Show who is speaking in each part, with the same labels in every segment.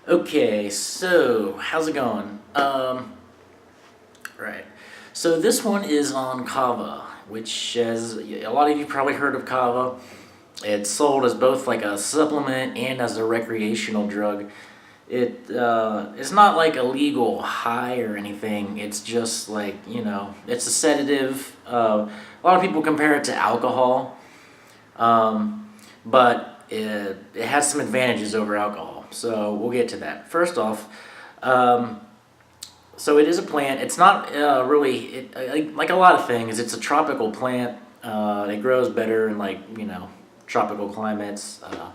Speaker 1: Okay, so how's it going? Right. So this one is on Kava, which, as a lot of you probably heard of Kava, it's sold as both like a supplement and as a recreational drug. It's not like a legal high or anything. It's just like it's a sedative. A lot of people compare it to alcohol, but it has some advantages over alcohol. So we'll get to that. First off, um, so it is a plant. It's not like a lot of things. It's a tropical plant. It grows better in tropical climates. I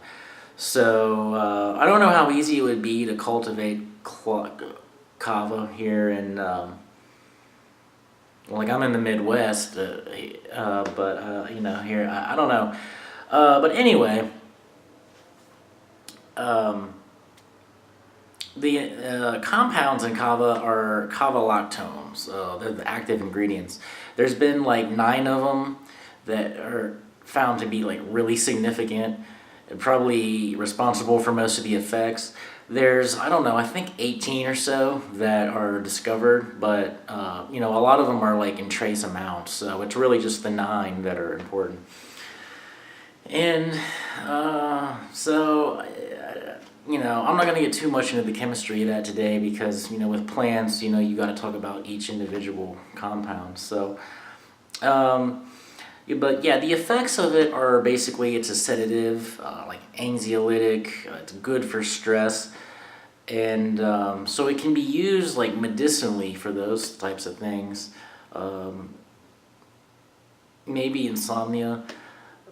Speaker 1: don't know how easy it would be to cultivate kava here in like I'm in the Midwest, but here I don't know. But anyway, um, the compounds in kava are kava lactones. They're the active ingredients. There's been like 9 of them that are found to be like really significant and probably responsible for most of the effects. There's, I don't know, I think 18 or so that are discovered, but a lot of them are like in trace amounts. So it's really just the 9 that are important. And I'm not going to get too much into the chemistry of that today because, with plants, you got to talk about each individual compound. But yeah, the effects of it are basically it's a sedative, like anxiolytic, it's good for stress. And so it can be used like medicinally for those types of things. Um, Maybe insomnia.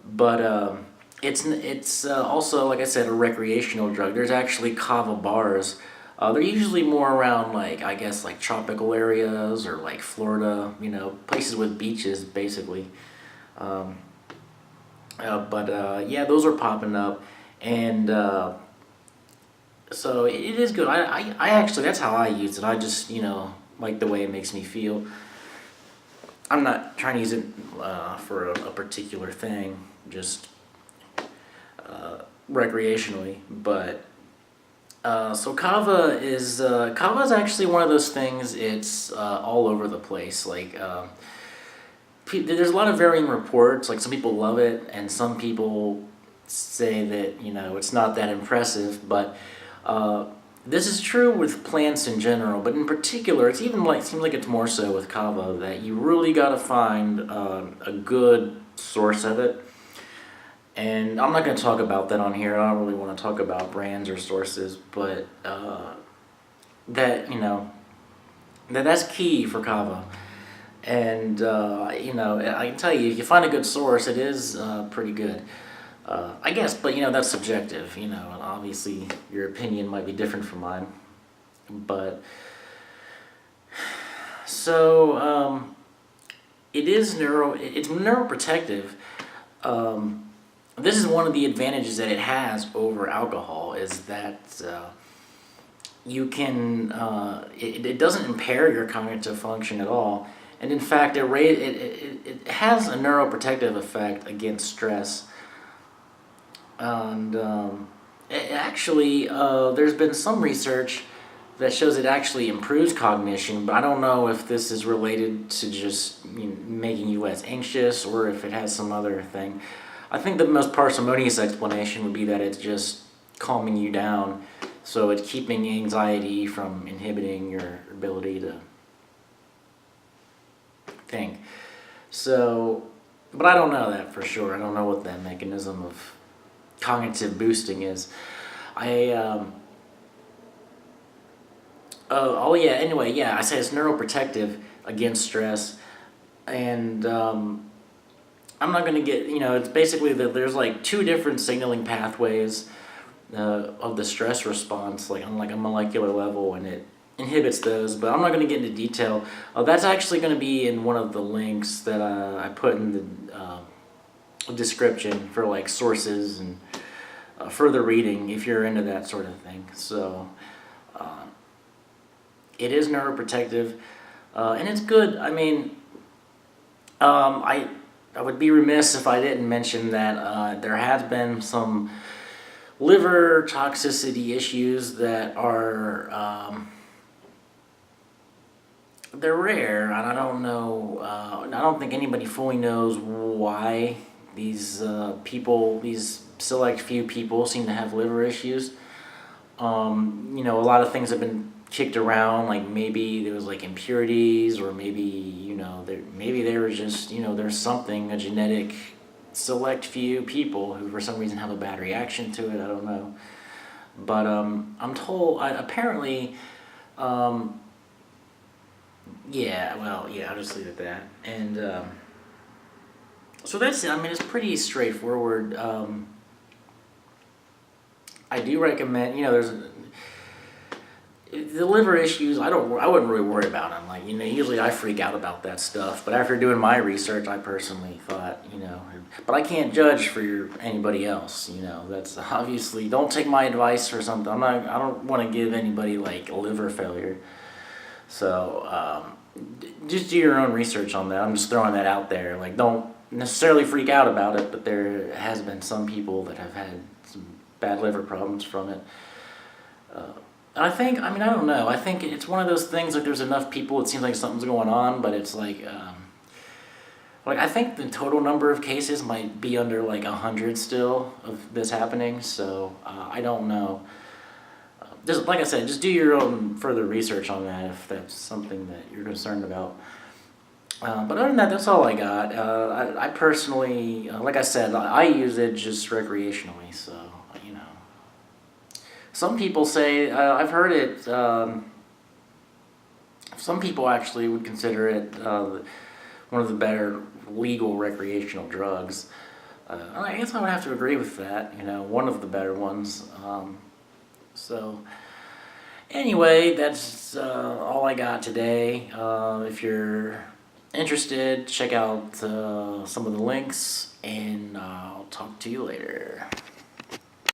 Speaker 1: But it's also, like I said, a recreational drug. There's actually kava bars. They're usually more around like I guess like tropical areas or like Florida, places with beaches, basically. Um, but yeah, those are popping up, and so it is good. I actually that's how I use it. I just like the way it makes me feel. I'm not trying to use it for a particular thing. Just recreationally, but so kava is actually one of those things. It's all over the place. There's a lot of varying reports. Like some people love it, and some people say that it's not that impressive. But this is true with plants in general, but in particular, it's even like seems like it's more so with kava that you really got to find a good source of it. And I'm not going to talk about that on here. I don't really want to talk about brands or sources, but that that's key for kava. And I can tell you, if you find a good source, it is pretty good. I guess, but that's subjective. And obviously your opinion might be different from mine. But so it's neuroprotective. Um, this is one of the advantages that it has over alcohol is that you can it doesn't impair your cognitive function at all, and in fact it has a neuroprotective effect against stress. And there's been some research that shows it actually improves cognition, but I don't know if this is related to just making you less anxious or if it has some other thing. I think the most parsimonious explanation would be that it's just calming you down, so it's keeping anxiety from inhibiting your ability to think. So, but I don't know that for sure. I don't know what that mechanism of cognitive boosting is. I oh yeah. Anyway, yeah. I say it's neuroprotective against stress, and I'm not gonna get It's basically that there's like 2 different signaling pathways of the stress response, like on like a molecular level, and it inhibits those. But I'm not gonna get into detail. That's actually gonna be in one of the links that I put in the description for like sources and further reading if you're into that sort of thing. So it is neuroprotective, and it's good. I mean, I would be remiss if I didn't mention that there has been some liver toxicity issues that are they're rare, and I don't know. I don't think anybody fully knows why these these select few people, seem to have liver issues. A lot of things have been kicked around, like maybe there was like impurities, or maybe maybe they were just there's something, a genetic select few people who for some reason have a bad reaction to it. I don't know, but I'm told apparently. Yeah, well, yeah, I'll just leave it at that. And so that's it. I mean, it's pretty straightforward. I do recommend, there's the liver issues. I wouldn't really worry about them. Like, usually I freak out about that stuff. But after doing my research, I personally thought, but I can't judge for anybody else. That's obviously, don't take my advice or something. I don't want to give anybody like a liver failure. So just do your own research on that. I'm just throwing that out there. Like, don't necessarily freak out about it, but there has been some people that have had some bad liver problems from it. I mean, I don't know. I think it's one of those things, like there's enough people, it seems like something's going on, but it's like I think the total number of cases might be under like 100 still of this happening, so I don't know. Just like I said, just do your own further research on that if that's something that you're concerned about. But other than that, that's all I got. I personally, like I said, I use it just recreationally. So, some people say, I've heard it, some people actually would consider it one of the better legal recreational drugs. I guess I would have to agree with that, one of the better ones. So, anyway, that's all I got today. If you're interested, check out some of the links, and I'll talk to you later.